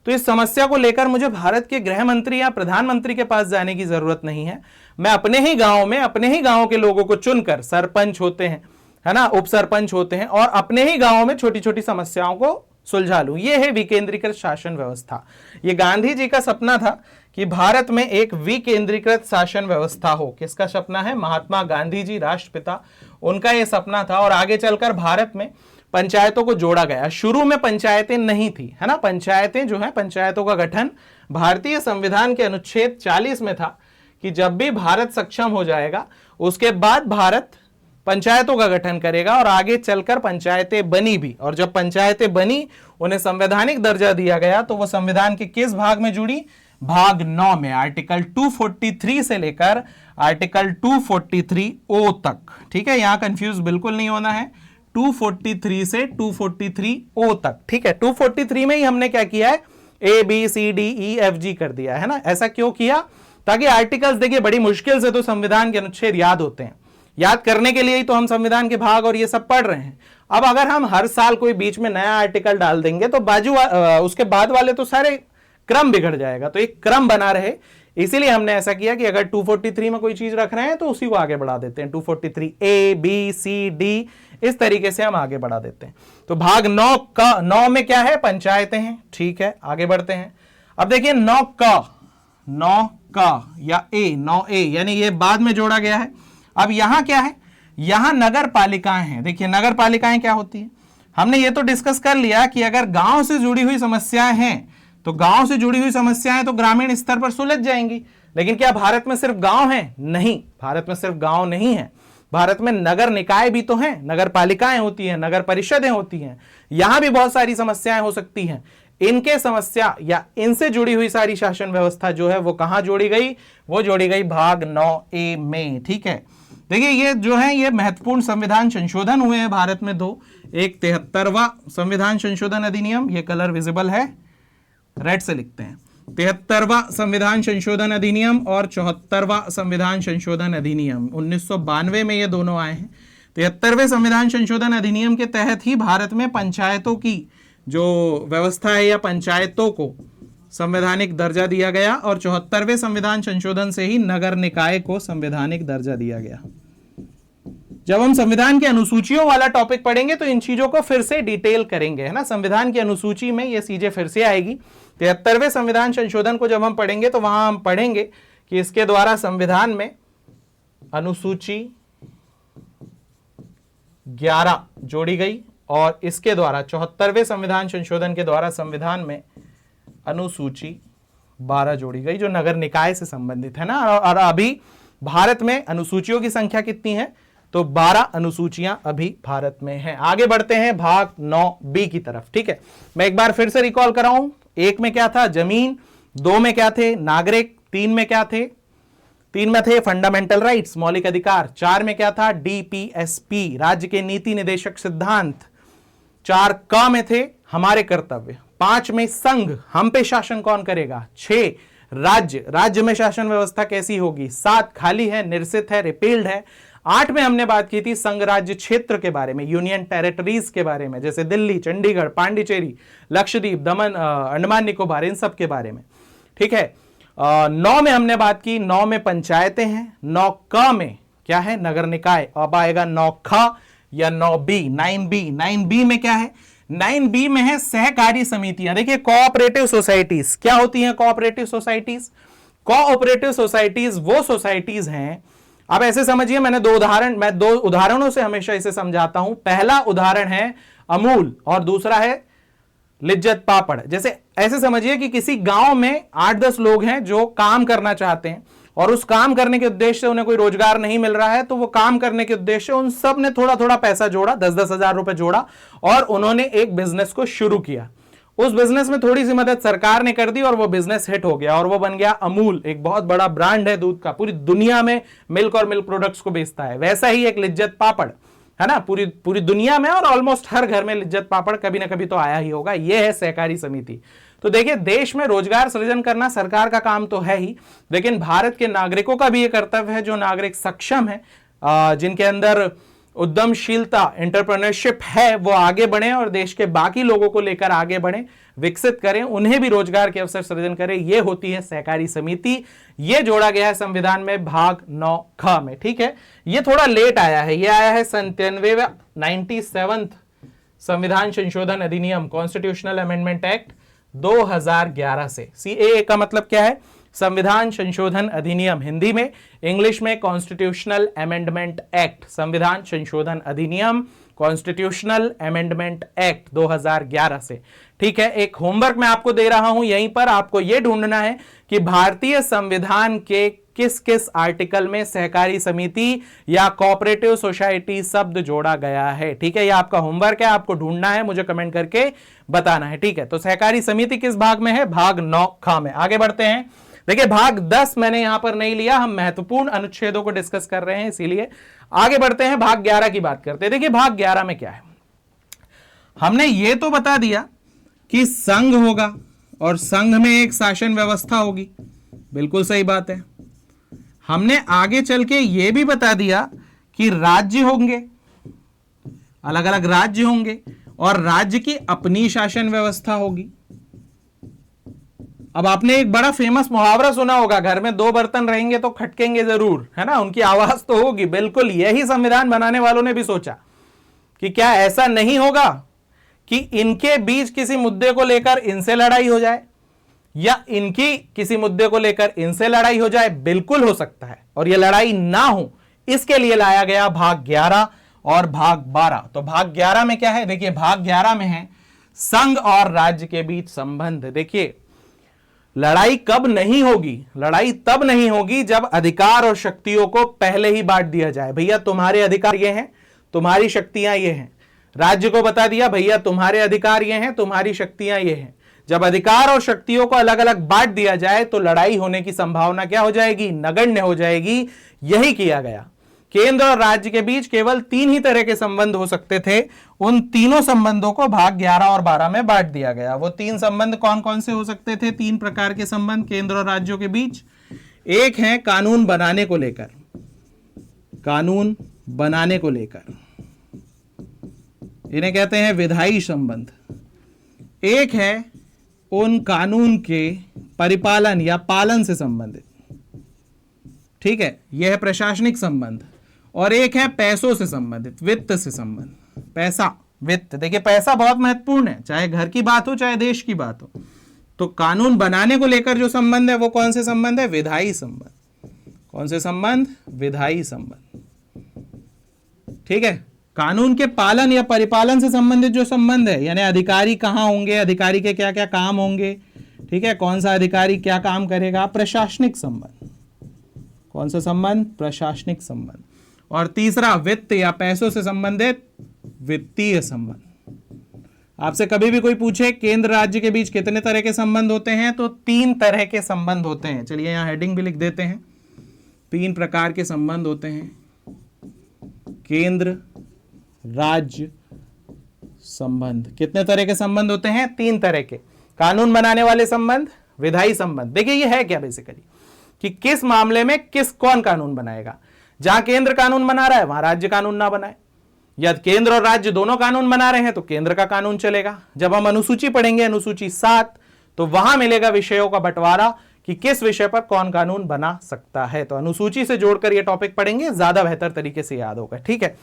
तो इस समस्या को लेकर मुझे भारत के गृह मंत्री या प्रधानमंत्री के पास जाने की जरूरत नहीं है। मैं अपने ही गांव में, अपने ही गांव के लोगों को चुनकर, सरपंच होते हैं, है ना, उप सरपंच होते हैं, और अपने ही गांव में छोटी छोटी समस्याओं को सुलझा लूं। यह है विकेंद्रीकृत शासन व्यवस्था। यह गांधी जी का सपना था कि भारत में एक विकेंद्रीकृत शासन व्यवस्था हो। किसका सपना है, महात्मा गांधी जी, राष्ट्रपिता, उनका यह सपना था। और आगे चलकर भारत में पंचायतों को जोड़ा गया। शुरू में पंचायतें नहीं थी, है ना। पंचायतें जो है, पंचायतों का गठन भारतीय संविधान के अनुच्छेद 40 में था कि जब भी भारत सक्षम हो जाएगा उसके बाद भारत पंचायतों का गठन करेगा, और आगे चलकर पंचायतें बनी भी। और जब पंचायतें बनी, उन्हें संवैधानिक दर्जा दिया गया, तो वो संविधान के किस भाग में जुड़ी? भाग 9 में, आर्टिकल 243 से लेकर आर्टिकल 243 ओ तक। ठीक है, यहां कंफ्यूज बिल्कुल नहीं होना है, 243 से 243 ओ तक। ठीक है, 243 में ही हमने क्या किया है? ABCDEFG कर दिया है ना। ऐसा क्यों किया? ताकि आर्टिकल्स, देखिए बड़ी मुश्किल से तो संविधान के अनुच्छेद याद होते हैं, याद करने के लिए ही तो हम संविधान के भाग और ये सब पढ़ रहे हैं। अब अगर हम हर साल कोई बीच में नया आर्टिकल डाल देंगे तो उसके बाद वाले तो सारे क्रम बिगड़ जाएगा। तो एक क्रम बना रहे, इसीलिए हमने ऐसा किया कि अगर 243 में कोई चीज रख रहे हैं तो उसी को आगे बढ़ा देते हैं। 243 ABCD, इस तरीके से हम आगे बढ़ा देते हैं। तो भाग 9 में क्या है? पंचायतें हैं। ठीक है, आगे बढ़ते हैं। अब देखिए 9 का या 9A, यानी ये बाद में जोड़ा गया है। अब यहां क्या है? यहां नगर पालिकाएं हैं। देखिए नगर पालिकाएं क्या होती है? हमने ये तो डिस्कस कर लिया कि अगर गांव से जुड़ी हुई समस्याएं हैं तो गांव से जुड़ी हुई समस्याएं तो ग्रामीण स्तर पर सुलझ जाएंगी। लेकिन क्या भारत में सिर्फ गांव है? नहीं, भारत में सिर्फ गांव नहीं है। भारत में नगर निकाय भी तो हैं, नगर पालिकाएं होती हैं, नगर परिषदें होती हैं। यहां भी बहुत सारी समस्याएं हो सकती हैं। इनके समस्या या इनसे जुड़ी हुई सारी शासन व्यवस्था जो है वो कहां जोड़ी गई? वो जोड़ी गई भाग 9A में। ठीक है, देखिए ये जो है ये महत्वपूर्ण संविधान संशोधन हुए हैं भारत में दो। एक 73वां संविधान संशोधन अधिनियम, ये कलर विजिबल है, रेड से लिखते हैं, 73वां संविधान संशोधन अधिनियम और 74वां संविधान संशोधन अधिनियम 1992 में ये दोनों आए हैं। 73वें संविधान संशोधन अधिनियम के तहत ही भारत में पंचायतों की जो व्यवस्था है या पंचायतों को संवैधानिक दर्जा दिया गया, और 74वें संविधान संशोधन से ही नगर निकाय को संवैधानिक दर्जा दिया गया। जब हम संविधान की अनुसूचियों वाला टॉपिक पढ़ेंगे तो इन चीजों को फिर से डिटेल करेंगे, है ना। संविधान की अनुसूची में ये चीजें फिर से आएगी। 73वें संविधान संशोधन को जब हम पढ़ेंगे तो वहां हम पढ़ेंगे कि इसके द्वारा संविधान में अनुसूची 11 जोड़ी गई, और इसके द्वारा 74वें संविधान संशोधन के द्वारा संविधान में अनुसूची 12 जोड़ी गई, जो नगर निकाय से संबंधित है ना। और अभी भारत में अनुसूचियों की संख्या कितनी है? तो 12 अनुसूचियां अभी भारत में हैं। आगे बढ़ते हैं भाग 9B की तरफ। ठीक है, मैं एक बार फिर से रिकॉल कराऊं। 1 में क्या था? जमीन। 2 में क्या थे? नागरिक। 3 में क्या थे? 3 में थे फंडामेंटल राइट्स, मौलिक अधिकार। 4 में क्या था? DPSP, राज्य के नीति निदेशक सिद्धांत। 4 क में थे हमारे कर्तव्य। 5 में संघ, हम पे शासन कौन करेगा। 6 राज्य, राज्य में शासन व्यवस्था कैसी होगी। 7 खाली है, निरसित है, रिपील्ड है। 8 में हमने बात की थी संघ राज्य क्षेत्र के बारे में, यूनियन टेरिटरीज के बारे में, जैसे दिल्ली, चंडीगढ़, पांडिचेरी, लक्षद्वीप, दमन, अंडमान निकोबार, इन सब के बारे में। ठीक है, 9 में हमने बात की, 9 में पंचायतें हैं। 9 क में क्या है? नगर निकाय। अब आएगा 9 ख या 9B, 9B में क्या है? 9B में है सहकारी समितियां। देखिए कोऑपरेटिव सोसाइटीज क्या होती हैं? कोऑपरेटिव सोसाइटीज, कोऑपरेटिव सोसाइटीज वो सोसाइटीज हैं, अब ऐसे समझिए, मैं दो उदाहरणों से हमेशा इसे समझाता हूं। पहला उदाहरण है अमूल और दूसरा है लिज्जत पापड़। जैसे ऐसे समझिए कि किसी गांव में 8-10 लोग हैं जो काम करना चाहते हैं, और उस काम करने के उद्देश्य से उन्हें कोई रोजगार नहीं मिल रहा है, तो वो काम करने के उद्देश्य से उन सब ने थोड़ा थोड़ा पैसा जोड़ा, 10-10 हजार रुपए जोड़ा, और उन्होंने एक बिजनेस को शुरू किया। उस बिजनेस में थोड़ी सी मदद सरकार ने कर दी और वो बिजनेस हिट हो गया, और वो बन गया अमूल। एक बहुत बड़ा ब्रांड है दूध का, पूरी दुनिया में मिल्क और मिल्क प्रोडक्ट्स को बेचता है। वैसा ही एक लिज्जत पापड़ है ना, पूरी दुनिया में, और ऑलमोस्ट हर घर में लिज्जत पापड़ कभी ना कभी तो आया ही होगा। यह है सहकारी समिति। तो देखिए, देश में रोजगार सृजन करना सरकार का काम तो है ही, लेकिन भारत के नागरिकों का भी यह कर्तव्य है, जो नागरिक सक्षम है, जिनके अंदर उद्यमशीलता, एंटरप्रेन्योरशिप है, वो आगे बढ़े और देश के बाकी लोगों को लेकर आगे बढ़े, विकसित करें, उन्हें भी रोजगार के अवसर सृजन करें। ये होती है सहकारी समिति। ये जोड़ा गया है संविधान में भाग 9 ख में। ठीक है, ये थोड़ा लेट आया है, ये आया है 97वां संविधान संशोधन अधिनियम, कॉन्स्टिट्यूशनल अमेंडमेंट एक्ट 2011 से। CAA का मतलब क्या है? संविधान संशोधन अधिनियम, हिंदी में, इंग्लिश में कॉन्स्टिट्यूशनल अमेंडमेंट एक्ट, संविधान संशोधन अधिनियम कॉन्स्टिट्यूशनल अमेंडमेंट एक्ट 2011 से। ठीक है, एक होमवर्क मैं आपको दे रहा हूं, यहीं पर आपको यह ढूंढना है कि भारतीय संविधान के किस किस आर्टिकल में सहकारी समिति या कोऑपरेटिव सोसाइटी शब्द जोड़ा गया है। ठीक है, यह आपका होमवर्क है, आपको ढूंढना है, मुझे कमेंट करके बताना है। ठीक है, तो सहकारी समिति किस भाग में है? भाग 9 ख में। आगे बढ़ते हैं। देखिए भाग 10 मैंने यहां पर नहीं लिया, हम महत्वपूर्ण अनुच्छेदों को डिस्कस कर रहे हैं, इसीलिए आगे बढ़ते हैं। भाग 11 की बात करते हैं। देखिए भाग 11 में क्या है, हमने ये तो बता दिया कि संघ होगा और संघ में एक शासन व्यवस्था होगी, बिल्कुल सही बात है। हमने आगे चल के यह भी बता दिया कि राज्य होंगे, अलग अलग राज्य होंगे और राज्य की अपनी शासन व्यवस्था होगी। अब आपने एक बड़ा फेमस मुहावरा सुना होगा, घर में 2 बर्तन रहेंगे तो खटकेंगे जरूर, है ना, उनकी आवाज तो होगी। बिल्कुल यही संविधान बनाने वालों ने भी सोचा कि क्या ऐसा नहीं होगा कि इनके बीच किसी मुद्दे को लेकर इनसे लड़ाई हो जाए या इनकी किसी मुद्दे को लेकर इनसे लड़ाई हो जाए। बिल्कुल हो सकता है, और यह लड़ाई ना हो इसके लिए लाया गया भाग 11 और भाग 12। तो भाग 11 में क्या है? देखिए भाग 11 में है संघ और राज्य के बीच संबंध। देखिए लड़ाई कब नहीं होगी? लड़ाई तब नहीं होगी जब अधिकार और शक्तियों को पहले ही बांट दिया जाए। भैया तुम्हारे अधिकार ये हैं, तुम्हारी शक्तियां ये हैं। राज्य को बता दिया भैया तुम्हारे अधिकार ये हैं, तुम्हारी शक्तियां ये हैं। जब अधिकार और शक्तियों को अलग अलग बांट दिया जाए तो लड़ाई होने की संभावना क्या हो जाएगी? नगण्य हो जाएगी। यही किया गया। केंद्र और राज्य के बीच केवल 3 ही तरह के संबंध हो सकते थे, उन तीनों संबंधों को भाग 11 और 12 में बांट दिया गया। वो 3 संबंध कौन कौन से हो सकते थे? 3 प्रकार के संबंध केंद्र और राज्यों के बीच। एक है कानून बनाने को लेकर, कानून बनाने को लेकर, इन्हें कहते हैं विधायी संबंध। एक है उन कानून के परिपालन या पालन से संबंधित, ठीक है, यह है प्रशासनिक संबंध। और एक है पैसों से संबंधित, वित्त से संबंध। पैसा, वित्त, देखिए पैसा बहुत महत्वपूर्ण है, चाहे घर की बात हो चाहे देश की बात हो। तो कानून बनाने को लेकर जो संबंध है वो कौन से संबंध है? विधायी संबंध। कौन से संबंध? विधायी संबंध। ठीक है, कानून के पालन या परिपालन से संबंधित जो संबंध है, यानी अधिकारी कहां होंगे, अधिकारी के क्या क्या काम होंगे, ठीक है, कौन सा अधिकारी क्या काम करेगा, प्रशासनिक संबंध। कौन सा संबंध? प्रशासनिक संबंध। और तीसरा वित्त या पैसों से संबंधित वित्तीय संबंध। आपसे कभी भी कोई पूछे केंद्र राज्य के बीच कितने तरह के संबंध होते हैं, तो 3 तरह के संबंध होते हैं। चलिए यहां हेडिंग भी लिख देते हैं, 3 प्रकार के संबंध होते हैं। केंद्र राज्य संबंध। कितने तरह के संबंध होते हैं? 3 तरह के। कानून बनाने वाले संबंध, विधायी संबंध। देखिए ये है क्या बेसिकली कि किस मामले में कौन कानून बनाएगा। जहां केंद्र कानून बना रहा है वहां राज्य कानून ना बनाए, या केंद्र और राज्य दोनों कानून बना रहे हैं तो केंद्र का कानून चलेगा। जब हम अनुसूची पढ़ेंगे, अनुसूची 7, तो वहां मिलेगा विषयों का बंटवारा कि किस विषय पर कौन कानून बना सकता है। तो अनुसूची से जोड़कर यह टॉपिक पढ़ेंगे, ज्यादा बेहतर तरीके से याद होगा। ठीक है,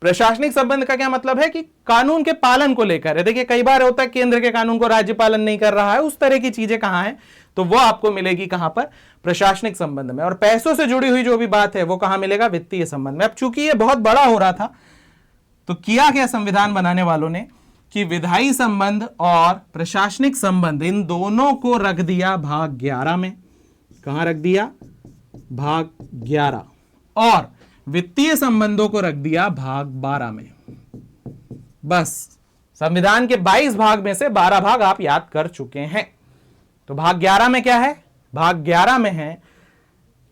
प्रशासनिक संबंध का क्या मतलब है कि कानून के पालन को लेकर है। देखिए कई बार होता है केंद्र के कानून को राज्य पालन नहीं कर रहा है, उस तरह की चीजें कहां हैं, तो वो आपको मिलेगी कहां पर? प्रशासनिक संबंध में। और पैसों से जुड़ी हुई जो भी बात है वो कहां मिलेगा? वित्तीय संबंध में। अब चूंकि ये बहुत बड़ा हो रहा था तो किया क्या संविधान बनाने वालों ने कि विधायी संबंध और प्रशासनिक संबंध, इन दोनों को रख दिया भाग 11 में। कहां रख दिया? भाग 11। और वित्तीय संबंधों को रख दिया भाग 12 में। बस संविधान के 22 भाग में से 12 भाग आप याद कर चुके हैं। तो भाग 11 में क्या है? भाग 11 में है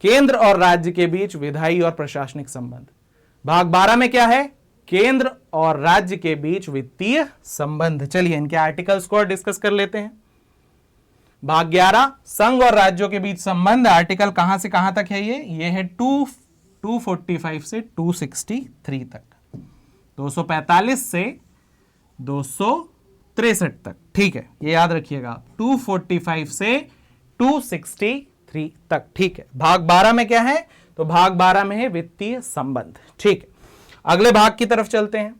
केंद्र और राज्य के बीच विधायी और प्रशासनिक संबंध। भाग 12 में क्या है? केंद्र और राज्य के बीच वित्तीय संबंध। चलिए इनके आर्टिकल्स को डिस्कस कर लेते हैं। भाग 11 संघ और राज्यों के बीच संबंध। आर्टिकल कहां से कहां तक है? ये है 245 से 263 तक, 245 से 263 तक। ठीक है, ये याद रखिएगा, 245 से 263 तक। ठीक है, भाग 12 में क्या है? तो भाग 12 में है वित्तीय संबंध। ठीक है, अगले भाग की तरफ चलते हैं।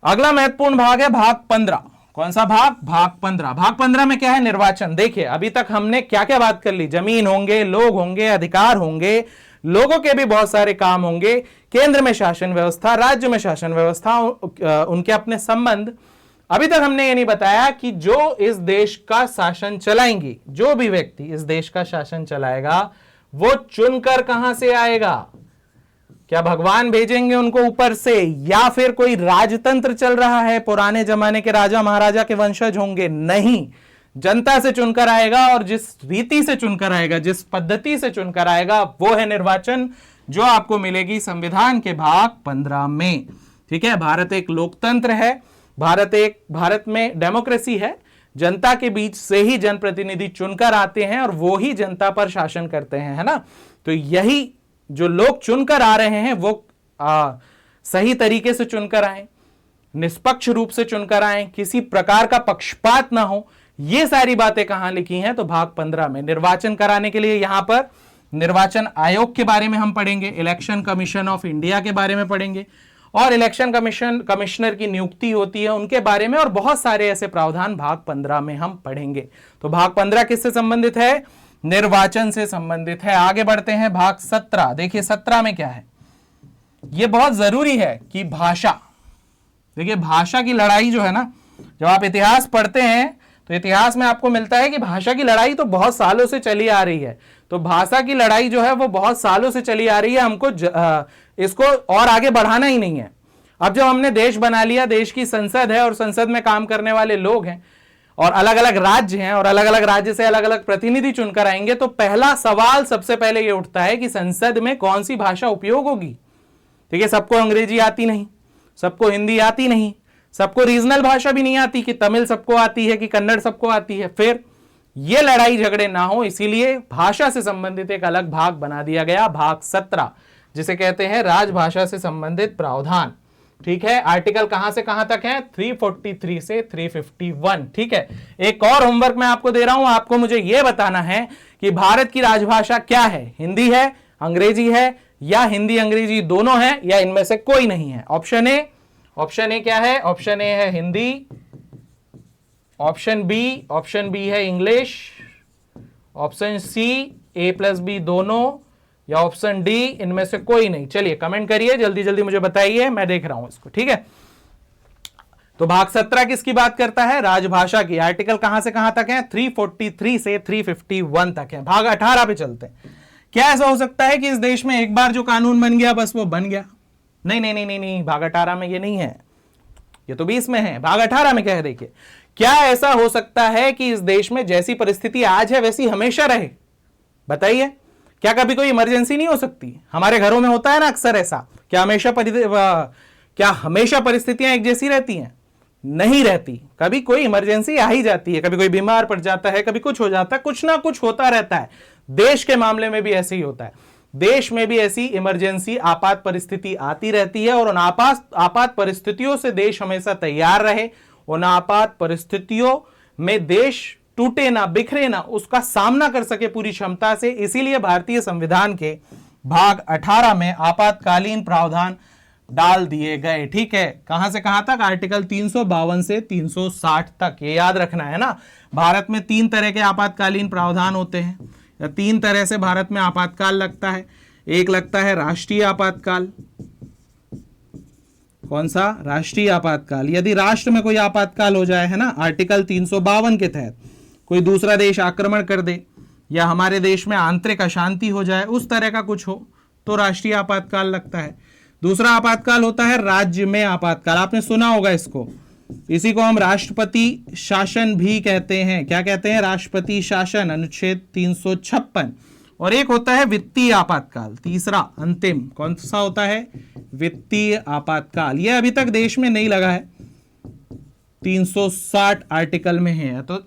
अगला महत्वपूर्ण भाग है भाग 15। कौन सा भाग? भाग 15। भाग 15 में क्या है? निर्वाचन। देखिए अभी तक हमने क्या क्या बात कर ली? जमीन होंगे, लोग होंगे, अधिकार होंगे, लोगों के भी बहुत सारे काम होंगे, केंद्र में शासन व्यवस्था, राज्य में शासन व्यवस्था, उनके अपने संबंध। अभी तक हमने ये नहीं बताया कि जो इस देश का शासन चलाएंगी, जो भी व्यक्ति इस देश का शासन चलाएगा, वो चुनकर कहां से आएगा? क्या भगवान भेजेंगे उनको ऊपर से, या फिर कोई राजतंत्र चल रहा है, पुराने जमाने के राजा महाराजा के वंशज होंगे? नहीं, जनता से चुनकर आएगा, और जिस रीति से चुनकर आएगा, जिस पद्धति से चुनकर आएगा, वो है निर्वाचन, जो आपको मिलेगी संविधान के भाग 15 में। ठीक है, भारत एक लोकतंत्र है, भारत में डेमोक्रेसी है, जनता के बीच से ही जनप्रतिनिधि चुनकर आते हैं और वो ही जनता पर शासन करते हैं, है ना। तो यही जो लोग चुनकर आ रहे हैं वो सही तरीके से चुनकर आए, निष्पक्ष रूप से चुनकर आए, किसी प्रकार का पक्षपात ना हो। ये सारी बातें कहां लिखी हैं? तो भाग 15 में। निर्वाचन कराने के लिए यहां पर निर्वाचन आयोग के बारे में हम पढ़ेंगे, इलेक्शन कमीशन ऑफ इंडिया के बारे में पढ़ेंगे, और इलेक्शन कमिश्नर की नियुक्ति होती है उनके बारे में, और बहुत सारे ऐसे प्रावधान भाग 15 में हम पढ़ेंगे। तो भाग 15 किससे संबंधित है? निर्वाचन से संबंधित है। आगे बढ़ते हैं भाग 17। देखिए 17 में क्या है, यह बहुत जरूरी है कि भाषा, देखिए भाषा की लड़ाई जो है ना, जब आप इतिहास पढ़ते हैं तो इतिहास में आपको मिलता है कि भाषा की लड़ाई तो बहुत सालों से चली आ रही है। तो भाषा की लड़ाई जो है वो बहुत सालों से चली आ रही है, हमको इसको और आगे बढ़ाना ही नहीं है। अब जब हमने देश बना लिया, देश की संसद है और संसद में काम करने वाले लोग हैं और अलग अलग राज्य हैं और अलग अलग राज्य से अलग अलग प्रतिनिधि चुनकर आएंगे, तो पहला सवाल सबसे पहले ये उठता है कि संसद में कौन सी भाषा उपयोग होगी। ठीक है, सबको अंग्रेजी आती नहीं, सबको हिंदी आती नहीं, सबको रीजनल भाषा भी नहीं आती कि तमिल सबको आती है कि कन्नड़ सबको आती है। फिर ये लड़ाई झगड़े ना हो, इसीलिए भाषा से संबंधित एक अलग भाग बना दिया गया, भाग 17, जिसे कहते हैं राजभाषा से संबंधित प्रावधान। ठीक है, आर्टिकल कहां से कहां तक है? 343 से 351। ठीक है, एक और होमवर्क मैं आपको दे रहा हूं, आपको मुझे यह बताना है कि भारत की राजभाषा क्या है। हिंदी है, अंग्रेजी है, या हिंदी अंग्रेजी दोनों है, या इनमें से कोई नहीं है। ऑप्शन ए क्या है? ऑप्शन ए है हिंदी, ऑप्शन बी है इंग्लिश, ऑप्शन सी A+B दोनों, या ऑप्शन डी इनमें से कोई नहीं। चलिए कमेंट करिए, जल्दी जल्दी मुझे बताइए, मैं देख रहा हूं इसको। ठीक है, तो भाग 17 किसकी बात करता है? राजभाषा की। आर्टिकल कहां से कहां तक है? 343 से 351 तक है। भाग 18 पे चलते हैं। क्या ऐसा हो सकता है कि इस देश में एक बार जो कानून बन गया बस वो बन गया? नहीं नहीं नहीं नहीं नहीं, भाग 18 में ये नहीं है, ये तो 20 में है। भाग 18 में क्या है देखिए, क्या ऐसा हो सकता है कि इस देश में जैसी परिस्थिति आज है वैसी हमेशा रहे? बताइए, क्या कभी कोई इमरजेंसी नहीं हो सकती? हमारे घरों में होता है ना अक्सर ऐसा, क्या हमेशा परिस्थितियां एक जैसी रहती हैं? नहीं रहती, कभी कोई इमरजेंसी आ ही जाती है, कभी कोई बीमार पड़ जाता है, कभी कुछ हो जाता है, कुछ ना कुछ होता रहता है। देश के मामले में भी ऐसे ही होता है, देश में भी ऐसी इमरजेंसी आपात परिस्थिति आती रहती है, और उन आपात परिस्थितियों से देश हमेशा तैयार रहे, उन आपात परिस्थितियों में देश टूटे ना, बिखरे ना, उसका सामना कर सके पूरी क्षमता से। इसीलिए भारतीय संविधान के भाग 18 में आपातकालीन प्रावधान डाल दिए गए। ठीक है, कहां से कहां तक? आर्टिकल 352 से 360 तक। ये याद रखना है ना, भारत में 3 तरह के आपातकालीन प्रावधान होते हैं, 3 तरह से भारत में आपातकाल लगता है। एक लगता है राष्ट्रीय आपातकाल। कौन सा? राष्ट्रीय आपातकाल। यदि राष्ट्र में कोई आपातकाल हो जाए, है ना, आर्टिकल 352 के तहत कोई दूसरा देश आक्रमण कर दे या हमारे देश में आंतरिक अशांति हो जाए, उस तरह का कुछ हो, तो राष्ट्रीय आपातकाल लगता है। दूसरा आपातकाल होता है राज्य में आपातकाल, आपने सुना होगा इसको, इसी को हम राष्ट्रपति शासन भी कहते हैं। क्या कहते हैं? राष्ट्रपति शासन, अनुच्छेद 356। और एक होता है वित्तीय आपातकाल, तीसरा अंतिम। कौन सा होता है? वित्तीय आपातकाल। यह अभी तक देश में नहीं लगा है, 360 आर्टिकल में है। तो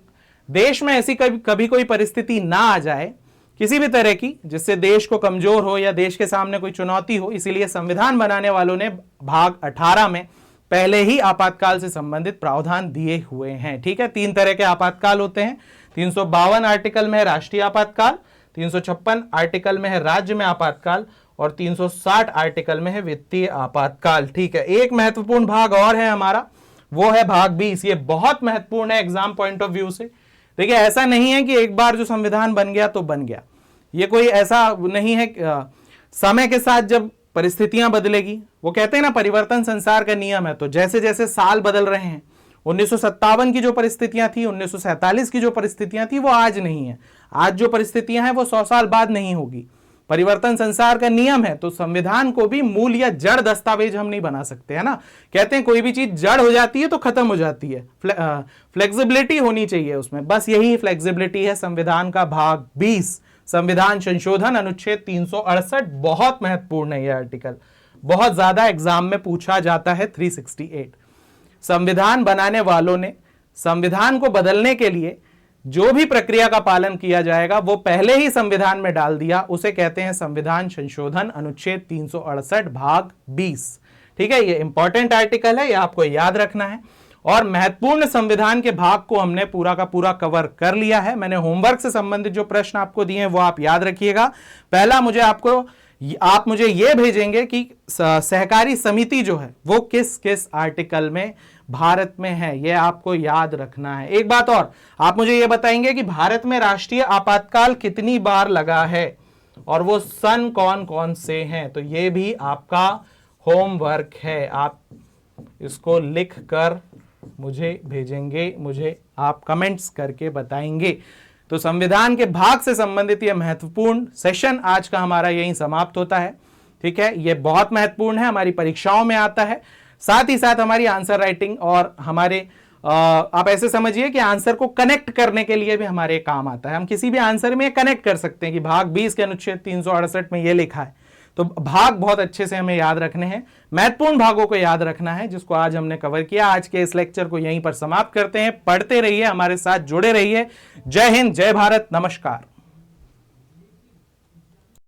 देश में ऐसी कभी कोई परिस्थिति ना आ जाए किसी भी तरह की जिससे देश को कमजोर हो या देश के सामने कोई चुनौती हो, इसीलिए संविधान बनाने वालों ने भाग 18 में पहले ही आपातकाल से संबंधित प्रावधान दिए हुए हैं। ठीक है, 3 तरह के आपातकाल होते हैं। 352 आर्टिकल में है राष्ट्रीय आपातकाल, 356 आर्टिकल में है राज्य में आपातकाल, और 360 आर्टिकल में है वित्तीय आपातकाल। ठीक है, एक महत्वपूर्ण भाग और है हमारा, वो है भाग 20। ये बहुत महत्वपूर्ण है एग्जाम पॉइंट ऑफ व्यू से। देखिए, ऐसा नहीं है कि एक बार जो संविधान बन गया तो बन गया, ये कोई ऐसा नहीं है। समय के साथ जब परिस्थितियां बदलेगी। वो कहते हैं ना परिवर्तन संसार का नियम है, तो जैसे जैसे साल बदल रहे हैं, 1957 की जो परिस्थितियां थी, 1947 की जो परिस्थितियां थी, वो आज नहीं है। आज जो परिस्थितियां हैं वो 100 साल बाद नहीं होगी। परिवर्तन संसार का नियम है, तो संविधान को भी मूल या जड़ दस्तावेज हम नहीं बना सकते, है ना। कहते हैं कोई भी चीज जड़ हो जाती है तो खत्म हो जाती है, फ्लेक्सिबिलिटी होनी चाहिए उसमें, बस यही फ्लेक्सिबिलिटी है संविधान का भाग 20 संविधान संशोधन अनुच्छेद 368। बहुत महत्वपूर्ण है यह आर्टिकल, बहुत ज्यादा एग्जाम में पूछा जाता है। 368, संविधान बनाने वालों ने संविधान को बदलने के लिए जो भी प्रक्रिया का पालन किया जाएगा वो पहले ही संविधान में डाल दिया, उसे कहते हैं संविधान संशोधन अनुच्छेद 368 भाग 20। ठीक है, ये इंपॉर्टेंट आर्टिकल है, ये आपको याद रखना है। और महत्वपूर्ण संविधान के भाग को हमने पूरा का पूरा कवर कर लिया है। मैंने होमवर्क से संबंधित जो प्रश्न आपको दिए हैं वो आप याद रखिएगा। पहला आप मुझे यह भेजेंगे कि सहकारी समिति जो है वो किस किस आर्टिकल में भारत में है, यह आपको याद रखना है। एक बात और, आप मुझे यह बताएंगे कि भारत में राष्ट्रीय आपातकाल कितनी बार लगा है और वो सन कौन कौन से हैं, तो यह भी आपका होमवर्क है। आप इसको लिख कर मुझे भेजेंगे, मुझे आप कमेंट्स करके बताएंगे। तो संविधान के भाग से संबंधित यह महत्वपूर्ण सेशन आज का हमारा यहीं समाप्त होता है। ठीक है, यह बहुत महत्वपूर्ण है, हमारी परीक्षाओं में आता है, साथ ही साथ हमारी आंसर राइटिंग और हमारे आप ऐसे समझिए कि आंसर को कनेक्ट करने के लिए भी हमारे काम आता है। हम किसी भी आंसर में कनेक्ट कर सकते हैं कि भाग 20 के अनुच्छेद 368 में यह लिखा है, तो भाग बहुत अच्छे से हमें याद रखने हैं, महत्वपूर्ण भागों को याद रखना है, जिसको आज हमने कवर किया। आज के इस लेक्चर को यहीं पर समाप्त करते हैं। पढ़ते रहिए, हमारे साथ जुड़े रहिए। जय हिंद, जय भारत, नमस्कार।